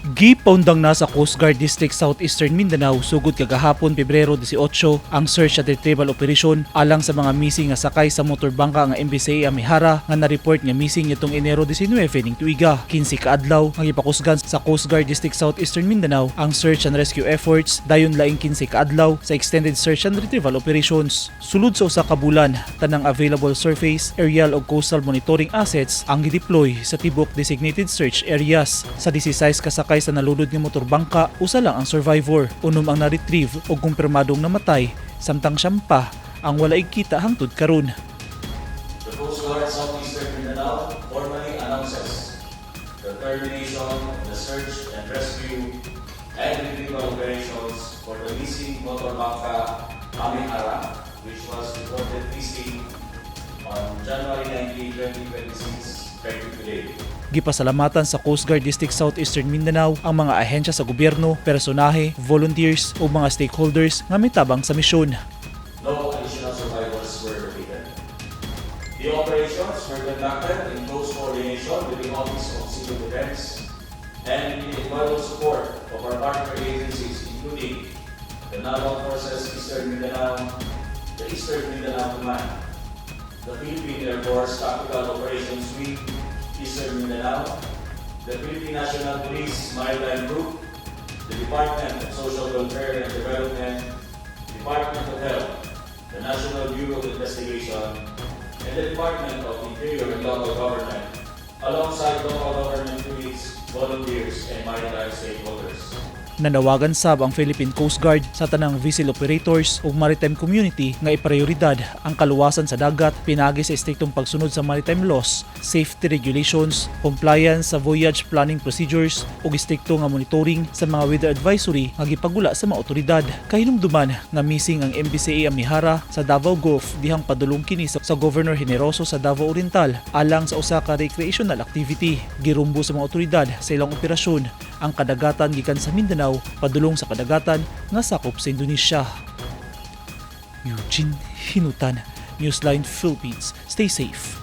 Gipaundang na sa Coast Guard District Southeastern Mindanao sugod kagahapon Pebrero 18 ang search and retrieval operation alang sa mga missing nga sakay sa motorbangka nga MBCA Amihara nga na-report nga missing nitong Enero 19 ning tuiga. 15 kaadlaw ang ipakusgan sa Coast Guard District Southeastern Mindanao ang search and rescue efforts dayon laing 15 kaadlaw sa extended search and retrieval operations. Sulod sa usa ka bulan, tanang available surface, aerial ug coastal monitoring assets ang gideploy sa tibok designated search areas. Sa 16 kasakay sa nalunod nga motorbangka, usa lang ang survivor. Unom ang na-retrieve o kumpirmadong namatay, samtang siyampa ang walaig kita hangtod karon. The Coast Guard Southeastern Mindanao formally announces the termination of the search and rescue and retrieval operations for the missing motorbangka Amihara, which was reported missing on January 19, 2026, effective today. Gipasalamatan sa Coast Guard District Southeastern Mindanao ang mga ahensya sa gobyerno, personahe, volunteers o mga stakeholders nga mitabang sa misyon. No additional survivors were located. The operations were conducted in close coordination with the Office of Civil Defense and with the invaluable support of our partner agencies including the Naval Forces Eastern Mindanao, the Eastern Mindanao Command, the Philippine Air Force Tactical Operations Wing, Eastern Mindanao, the Philippine National Police Maritime Group, the Department of Social Welfare and Development, Department of Health, the National Bureau of Investigation, and the Department of Interior and Local Government, alongside local government units, volunteers, and maritime stakeholders. Nanawagan sab ang Philippine Coast Guard sa tanang vessel operators ug maritime community nga iprioridad ang kaluwasan sa dagat pinagi sa estriktong pagsunod sa maritime laws, safety regulations, compliance sa voyage planning procedures ug estrikto nga monitoring sa mga weather advisory nga gipagula sa mga otoridad. Kahinumduman nga missing ang MBCA Amihara sa Davao Gulf dihang padulong kini sa Governor Generoso sa Davao Oriental alang sa usa ka recreational activity. Girumbo sa mga otoridad sa ilang operasyon ang kadagatan gikan sa Mindanao padulong sa kadagatan nga sakop sa Indonesia. Eugene Hinutan, Newsline Philippines. Stay safe.